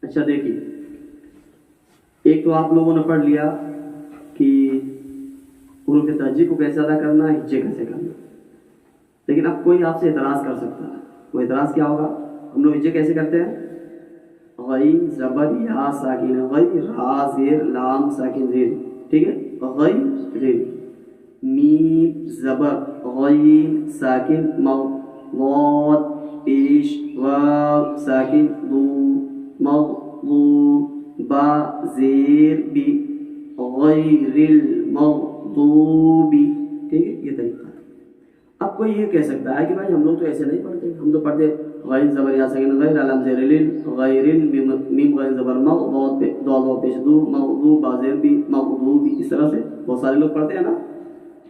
اچھا دیکھیے، ایک تو آپ لوگوں نے پڑھ لیا کہ حروف تہجی کو کیسے ادا کرنا ہے، ہجے کیسے کرنا. لیکن اب کوئی آپ سے اعتراض کر سکتا ہے. وہ اعتراض کیا ہوگا؟ ہم لوگ ہجے کیسے کرتے ہیں؟ غین زبر یا ساکن، غی را زیر لام ساکن زیر، ٹھیک ہے. غی زیر، میم زبر غین ساکن مو، ضاد پیش واو ساکن ضو، مغضوب با زیر بی، غیر المغضوب، ٹھیک ہے. یہ طریقہ ہے. اب کوئی یہ کہہ سکتا ہے کہ بھائی ہم لوگ تو ایسے نہیں پڑھتے، ہم تو پڑھتے غیر زبر یا ساکن غیر علم زیر لل، غیر میم غیر زبر مغ، ضاد پہ ضاد پیش دو، مغضوب با زیر بی، مغضوب، اس طرح سے بہت سارے لوگ پڑھتے ہیں نا.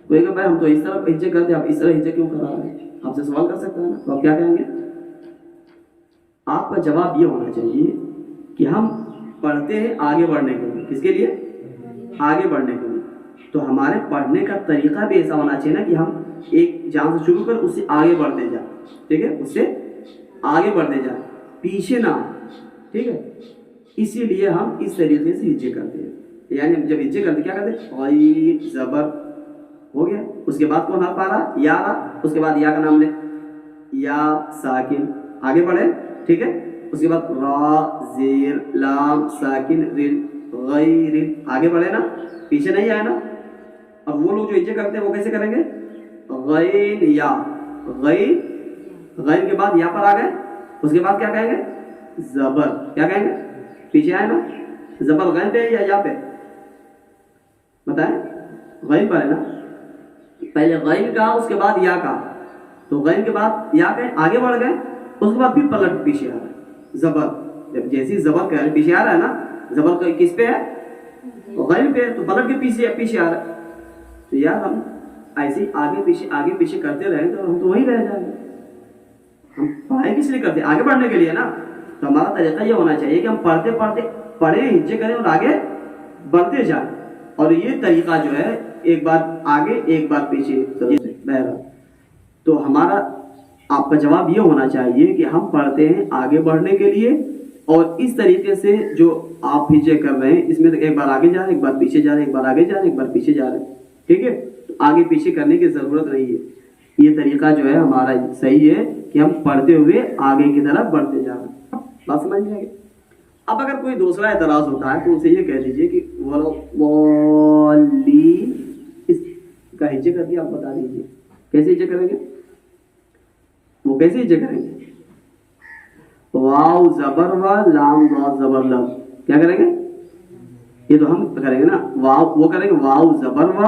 کوئی کہ بھائی ہم تو اس طرح ہجے کرتے ہیں، آپ اس طرح ہجے کیوں کرا رہے ہیں؟ آپ سے سوال کر سکتا ہے نا. تو آپ کیا کہیں گے؟ آپ کا جواب یہ ہونا چاہیے کہ ہم پڑھتے ہیں آگے بڑھنے کے لیے. کس کے لیے؟ آگے بڑھنے کے لیے. تو ہمارے پڑھنے کا طریقہ بھی ایسا ہونا چاہیے نا کہ ہم ایک جہاں سے شروع کر اس سے آگے بڑھتے جائیں. ٹھیک ہے، اس سے آگے بڑھتے جائیں، پیچھے نہ. ٹھیک ہے، اسی لیے ہم اس طریقے سے ہجے کرتے ہیں. یعنی جب ہجے کرتے کیا کرتے ہیں؟ غین زبر ہو گیا، اس کے بعد کون حرف آ رہا؟ یا رہا، اس کے بعد یا کا نام لے، یا ساکن، آگے بڑھے. ٹھیک ہے، اس کے بعد را زیر لام ساکن رل، غیر، آگے بڑھے نا، پیچھے نہیں آئے نا. اب وہ لوگ جو ہجے کرتے ہیں وہ کیسے کریں گے؟ غین یا، غین، غین کے بعد یا پر آ گئے، اس کے بعد کیا کہیں گے؟ زبر. کیا کہیں گے؟ پیچھے آئے نا، زبر غین پہ یا پہ؟ بتائیں. غین پر ہے نا، پہلے غین کا اس کے بعد یا کا، تو غین کے بعد یا کہیں، آگے بڑھ گئے، اس کے بعد پھر پلٹ پیچھے آ رہا ہے. زبر جب جیسی زبر کا پیچھے آ رہا ہے نا، زبر کس پہ ہے؟ غین پہ، تو پلٹ کے پیچھے آ رہا ہے. تو یار ہم ایسے آگے پیچھے کرتے رہیں تو ہم تو وہیں رہ جائیں گے. ہم پڑھائی کس لیے کرتے ہیں؟ آگے بڑھنے کے لیے نا. تو ہمارا طریقہ یہ ہونا چاہیے کہ ہم پڑھتے پڑھیں، ہجے کریں اور آگے بڑھتے جائیں. اور یہ طریقہ جو ہے ایک بار آگے ایک بار پیچھے. تو ہمارا آپ کا جواب یہ ہونا چاہیے کہ ہم پڑھتے ہیں آگے بڑھنے کے لیے، اور اس طریقے سے جو آپ ہجے کر رہے ہیں اس میں ایک بار آگے جا رہے ہیں، ایک بار پیچھے جا رہے ہیں، ایک بار آگے جا رہے ہیں، ایک بار پیچھے جا رہے ہیں. ٹھیک ہے، تو آگے پیچھے کرنے کی ضرورت نہیں ہے. یہ طریقہ جو ہے ہمارا صحیح ہے کہ ہم پڑھتے ہوئے آگے کی طرف بڑھتے جا رہے ہیں. بات سمجھ میں آ گئی؟ اب اگر کوئی دوسرا اعتراض ہوتا ہے تو اسے یہ کہہ دیجیے کہ والضالین، اس کا ہجے کر کے آپ بتا دیجیے کیسے ہجے کریں گے. وہ کیسے ہجے کریں گے؟ واو زبر و لام ضاد زبر لم. کیا کریں گے؟ یہ تو ہم کریں گے نا. واو وہ کریں گے، واو زبر و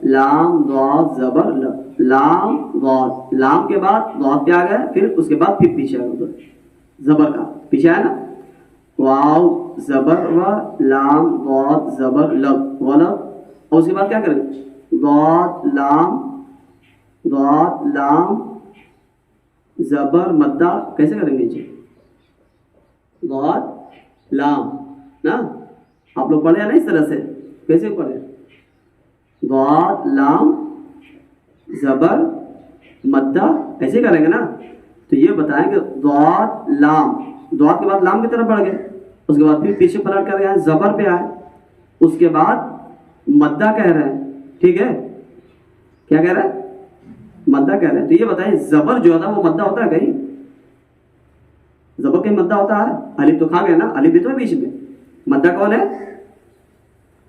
لام ضاد زبر لم، لام ضاد، لام کے بعد ضاد پہ آ گیا، پھر اس کے بعد پھر پیچھے آ گیا، زبر کا پیچھے آیا نا. واو زبر و لام ضاد زبر لم ولم، اور اس کے بعد کیا کریں گے؟ ضاد لام زبر مدہ. کیسے کریں گے جی؟ ضاد لام نا، آپ لوگ پڑھے نا اس طرح سے. کیسے پڑھے؟ ضاد لام زبر مدہ، ایسے کریں گے نا. تو یہ بتائیں کہ ضاد لام، ضاد کے بعد لام کی طرف بڑھ گئے، اس کے بعد پھر پیچھے پلٹ کر گئے، زبر پہ آئے، اس کے بعد مدہ کہہ رہے ہیں. ٹھیک ہے، کیا کہہ رہے ہیں؟ مدہ کہہ رہے ہیں. تو یہ بتائیں زبر جو ہے وہ مدہ ہوتا ہے کہیں؟ زبر کہیں مدہ ہوتا ہے؟ الف تو کھا گئے نا، الف بھی تو ہے بیچ میں. مدہ کون ہے؟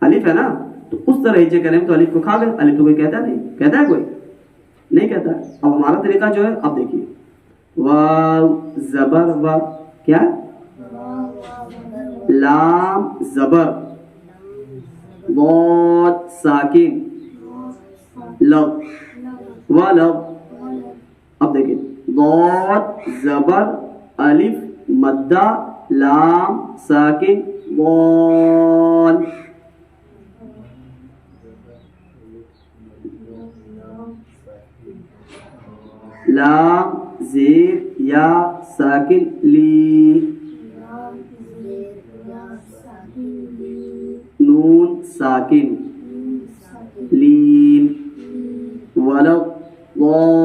الف ہے نا. تو اس طرح ہجے کریں تو الف کو کھا گئے. الف تو کوئی کہتا نہیں، کہتا ہے کوئی نہیں کہتا. اب ہمارا طریقہ جو ہے، اب دیکھیے، واو زبر و کیا، لام زبر، ضاد ساکن، لب و لب. اب دیکھیں، ضاد زبر الف مدہ لام ساکن ضاد. لام زیر یا ساکن لی، نون ساکن لین، ولد ضالین.